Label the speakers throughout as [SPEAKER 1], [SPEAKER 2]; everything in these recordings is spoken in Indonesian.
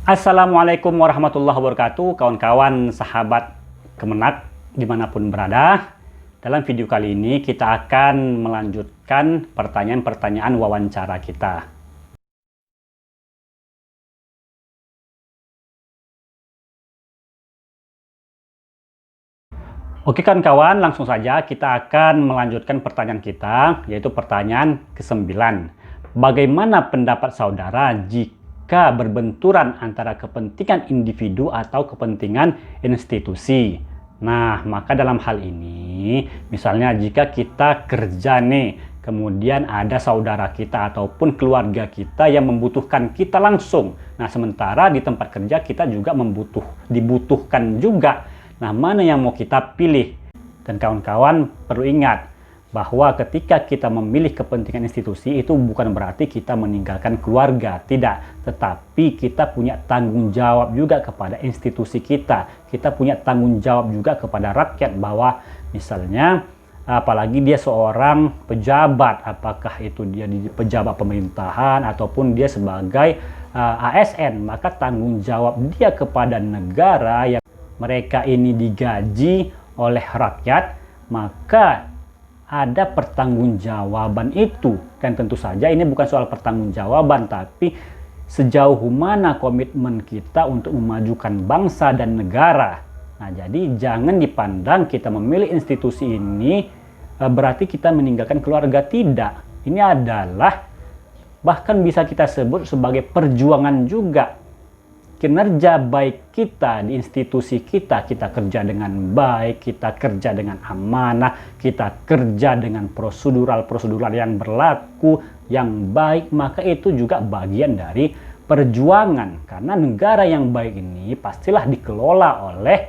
[SPEAKER 1] Assalamualaikum warahmatullahi wabarakatuh, kawan-kawan sahabat Kemenak dimanapun berada. Dalam video kali ini kita akan melanjutkan pertanyaan-pertanyaan wawancara kita. Oke kawan-kawan, langsung saja kita akan melanjutkan pertanyaan kita, yaitu pertanyaan ke-9. Bagaimana pendapat saudara jika berbenturan antara kepentingan individu atau kepentingan institusi? Nah, maka dalam hal ini, misalnya jika kita kerja nih, kemudian ada saudara kita ataupun keluarga kita yang membutuhkan kita langsung. Nah, sementara di tempat kerja kita juga dibutuhkan juga. Nah, mana yang mau kita pilih? Dan kawan-kawan perlu ingat bahwa ketika kita memilih kepentingan institusi itu bukan berarti kita meninggalkan keluarga, tidak. Tetapi kita punya tanggung jawab juga kepada institusi kita. Kita punya tanggung jawab juga kepada rakyat bahwa misalnya apalagi dia seorang pejabat, apakah itu dia di pejabat pemerintahan ataupun dia sebagai ASN, maka tanggung jawab dia kepada negara yang mereka ini digaji oleh rakyat, maka ada pertanggungjawaban itu. Dan tentu saja ini bukan soal pertanggungjawaban, tapi sejauh mana komitmen kita untuk memajukan bangsa dan negara. Nah, jadi jangan dipandang kita memilih institusi ini berarti kita meninggalkan keluarga, tidak. Ini adalah bahkan bisa kita sebut sebagai perjuangan juga. Kinerja baik kita di institusi kita kerja dengan baik, kita kerja dengan amanah, kita kerja dengan prosedural yang berlaku, yang baik, maka itu juga bagian dari perjuangan. Karena negara yang baik ini pastilah dikelola oleh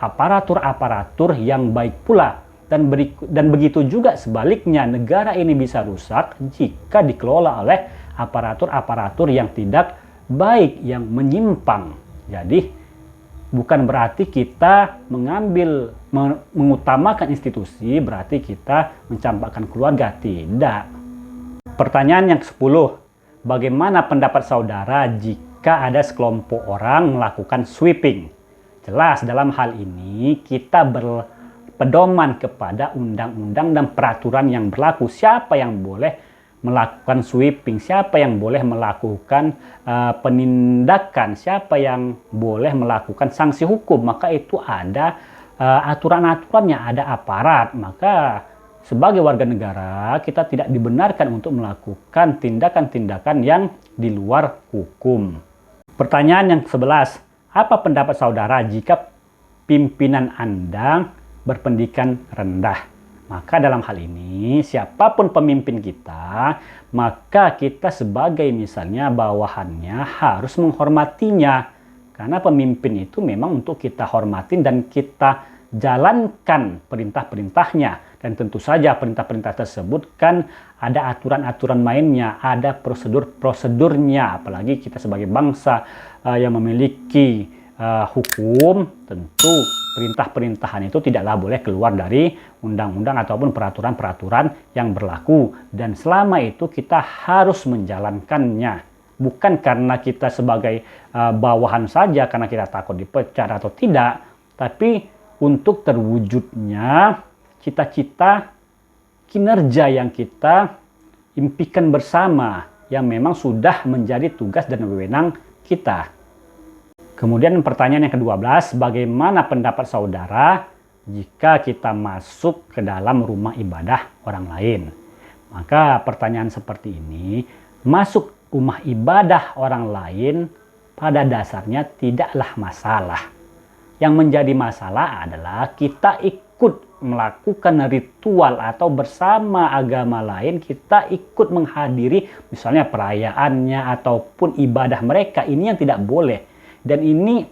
[SPEAKER 1] aparatur-aparatur yang baik pula. Dan begitu juga sebaliknya, negara ini bisa rusak jika dikelola oleh aparatur-aparatur yang tidak baik, yang menyimpang. Jadi bukan berarti kita mengutamakan institusi berarti kita mencampakkan keluarga, tidak. Pertanyaan yang ke-10, bagaimana pendapat saudara jika ada sekelompok orang melakukan sweeping? Jelas dalam hal ini kita berpedoman kepada undang-undang dan peraturan yang berlaku. Siapa yang boleh melakukan sweeping, siapa yang boleh melakukan penindakan, siapa yang boleh melakukan sanksi hukum, maka itu ada aturan-aturannya, ada aparat. Maka sebagai warga negara kita tidak dibenarkan untuk melakukan tindakan-tindakan yang di luar hukum. Pertanyaan yang ke-11, apa pendapat saudara jika pimpinan Anda berpendidikan rendah? Maka dalam hal ini, siapapun pemimpin kita, maka kita sebagai misalnya bawahannya harus menghormatinya. Karena pemimpin itu memang untuk kita hormatin dan kita jalankan perintah-perintahnya. Dan tentu saja perintah-perintah tersebut kan ada aturan-aturan mainnya, ada prosedur-prosedurnya. Apalagi kita sebagai bangsa yang memiliki hukum, tentu perintah-perintahan itu tidaklah boleh keluar dari undang-undang ataupun peraturan-peraturan yang berlaku. Dan selama itu kita harus menjalankannya. Bukan karena kita sebagai bawahan saja, karena kita takut dipecat atau tidak. Tapi untuk terwujudnya cita-cita kinerja yang kita impikan bersama, yang memang sudah menjadi tugas dan wewenang kita. Kemudian pertanyaan yang ke-12, bagaimana pendapat saudara jika kita masuk ke dalam rumah ibadah orang lain? Maka pertanyaan seperti ini, masuk rumah ibadah orang lain pada dasarnya tidaklah masalah. Yang menjadi masalah adalah kita ikut melakukan ritual atau bersama agama lain, kita ikut menghadiri misalnya perayaannya ataupun ibadah mereka, ini yang tidak boleh. Dan ini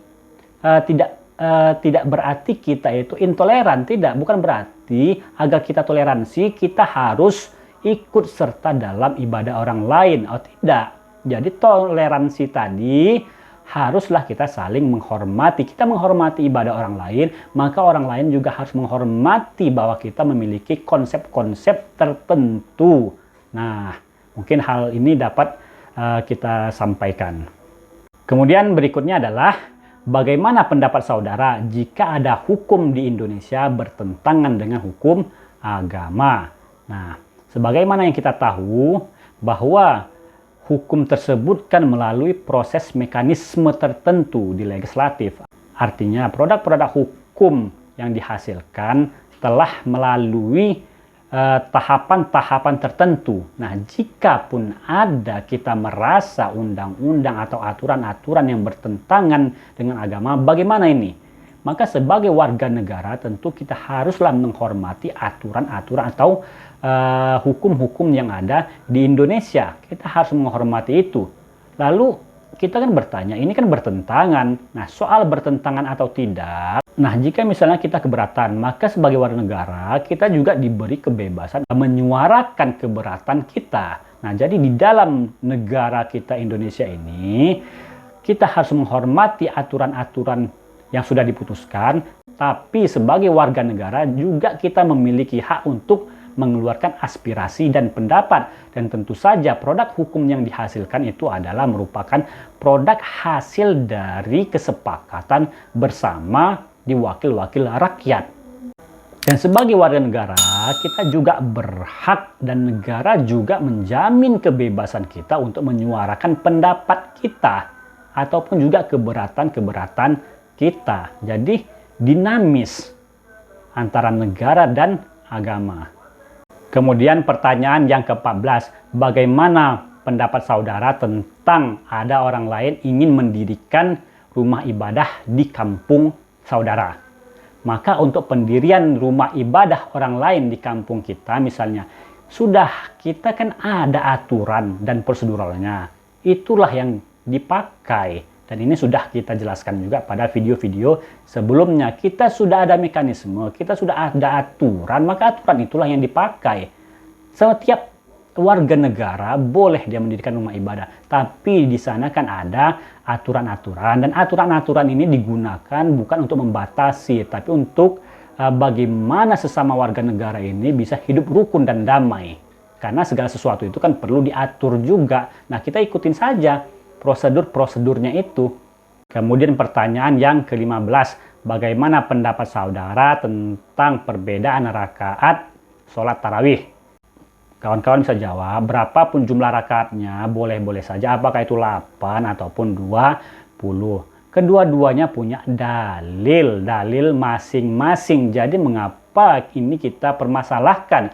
[SPEAKER 1] tidak berarti kita itu intoleran, tidak. Bukan berarti agar kita toleransi kita harus ikut serta dalam ibadah orang lain. Oh tidak. Jadi toleransi tadi haruslah kita saling menghormati. Kita menghormati ibadah orang lain, maka orang lain juga harus menghormati bahwa kita memiliki konsep-konsep tertentu. Nah, mungkin hal ini dapat kita sampaikan. Kemudian berikutnya adalah bagaimana pendapat saudara jika ada hukum di Indonesia bertentangan dengan hukum agama. Nah, sebagaimana yang kita tahu bahwa hukum tersebut kan melalui proses mekanisme tertentu di legislatif. Artinya produk-produk hukum yang dihasilkan telah melalui tahapan-tahapan tertentu. Nah, jika pun ada kita merasa undang-undang atau aturan-aturan yang bertentangan dengan agama, bagaimana ini? Maka sebagai warga negara tentu kita haruslah menghormati aturan-aturan atau hukum-hukum yang ada di Indonesia. Kita harus menghormati itu. Lalu kita kan bertanya, ini kan bertentangan. Nah, soal bertentangan atau tidak, nah jika misalnya kita keberatan, maka sebagai warga negara kita juga diberi kebebasan menyuarakan keberatan kita. Nah, jadi di dalam negara kita Indonesia ini, kita harus menghormati aturan-aturan yang sudah diputuskan, tapi sebagai warga negara juga kita memiliki hak untuk mengeluarkan aspirasi dan pendapat. Dan tentu saja produk hukum yang dihasilkan itu adalah merupakan produk hasil dari kesepakatan bersama di wakil-wakil rakyat. Dan sebagai warga negara, kita juga berhak dan negara juga menjamin kebebasan kita untuk menyuarakan pendapat kita ataupun juga keberatan-keberatan kita. Jadi dinamis antara negara dan agama. Kemudian pertanyaan yang ke-14, bagaimana pendapat saudara tentang ada orang lain ingin mendirikan rumah ibadah di kampung saudara? Maka untuk pendirian rumah ibadah orang lain di kampung kita misalnya, sudah kita kan ada aturan dan proseduralnya. Itulah yang dipakai. Dan ini sudah kita jelaskan juga pada video-video sebelumnya. Kita sudah ada mekanisme, kita sudah ada aturan, maka aturan itulah yang dipakai. Setiap warga negara boleh dia mendirikan rumah ibadah. Tapi di sana kan ada aturan-aturan. Dan aturan-aturan ini digunakan bukan untuk membatasi, tapi untuk bagaimana sesama warga negara ini bisa hidup rukun dan damai. Karena segala sesuatu itu kan perlu diatur juga. Nah, kita ikutin saja prosedur-prosedurnya itu. Kemudian pertanyaan yang ke-15, bagaimana pendapat saudara tentang perbedaan rakaat sholat tarawih? Kawan-kawan bisa jawab, berapapun jumlah rakaatnya, boleh-boleh saja, apakah itu 8 ataupun 20. Kedua-duanya punya dalil masing-masing. Jadi mengapa ini kita permasalahkan?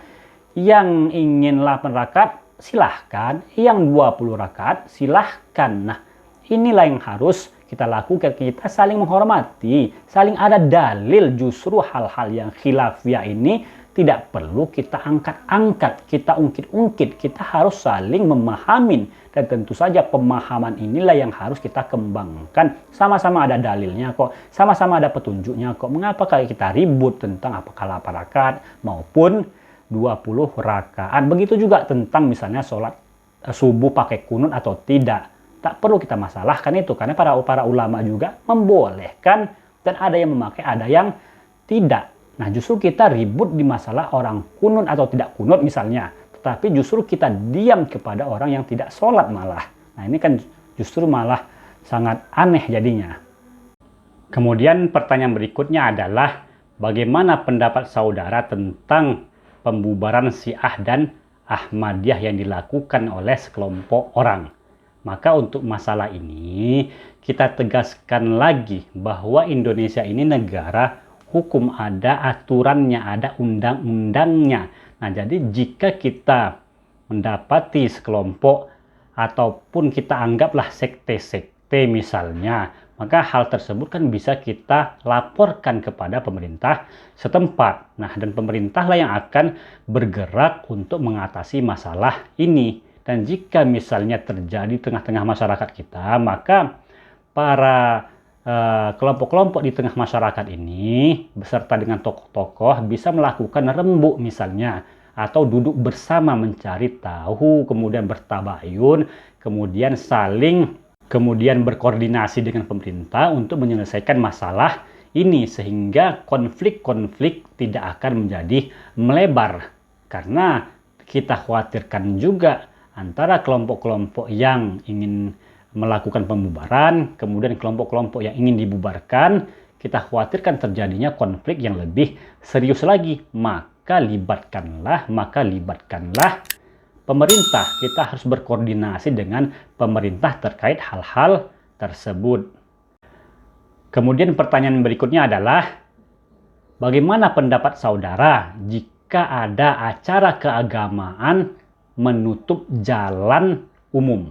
[SPEAKER 1] Yang ingin 8 rakaat silahkan, yang 20 rakaat silahkan. Nah, inilah yang harus kita lakukan. Kita saling menghormati, saling ada dalil. Justru hal-hal yang khilafiyah ini tidak perlu kita angkat-angkat, kita ungkit-ungkit. Kita harus saling memahamin. Dan tentu saja pemahaman inilah yang harus kita kembangkan. Sama-sama ada dalilnya kok, sama-sama ada petunjuknya kok. Mengapa kita ribut tentang apakah 8 rakaat maupun 20 rakaat. Begitu juga tentang misalnya sholat subuh pakai kunut atau tidak. Tak perlu kita masalahkan itu, karena para ulama juga membolehkan, dan ada yang memakai, ada yang tidak. Nah, justru kita ribut di masalah orang kunut atau tidak kunut misalnya, tetapi justru kita diam kepada orang yang tidak sholat malah. Nah, ini kan justru malah sangat aneh jadinya. Kemudian pertanyaan berikutnya adalah, bagaimana pendapat saudara tentang pembubaran Syiah dan Ahmadiyah yang dilakukan oleh sekelompok orang? Maka untuk masalah ini kita tegaskan lagi bahwa Indonesia ini negara hukum, ada aturannya, ada undang-undangnya. Nah, jadi jika kita mendapati sekelompok ataupun kita anggaplah sekte-sekte misalnya, maka hal tersebut kan bisa kita laporkan kepada pemerintah setempat. Nah, dan pemerintahlah yang akan bergerak untuk mengatasi masalah ini. Dan jika misalnya terjadi tengah-tengah masyarakat kita, maka para kelompok-kelompok di tengah masyarakat ini beserta dengan tokoh-tokoh bisa melakukan rembuk misalnya, atau duduk bersama mencari tahu, kemudian bertabayun, kemudian berkoordinasi dengan pemerintah untuk menyelesaikan masalah ini, sehingga konflik-konflik tidak akan menjadi melebar. Karena kita khawatirkan juga antara kelompok-kelompok yang ingin melakukan pembubaran, kemudian kelompok-kelompok yang ingin dibubarkan, kita khawatirkan terjadinya konflik yang lebih serius lagi, maka libatkanlah pemerintah. Kita harus berkoordinasi dengan pemerintah terkait hal-hal tersebut. Kemudian pertanyaan berikutnya adalah, bagaimana pendapat saudara jika ada acara keagamaan menutup jalan umum?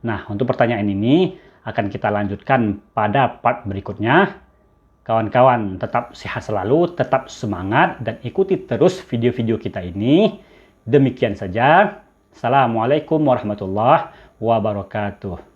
[SPEAKER 1] Nah, untuk pertanyaan ini akan kita lanjutkan pada part berikutnya. Kawan-kawan, tetap sehat selalu, tetap semangat, dan ikuti terus video-video kita ini. Demikian saja. Assalamualaikum warahmatullahi wabarakatuh.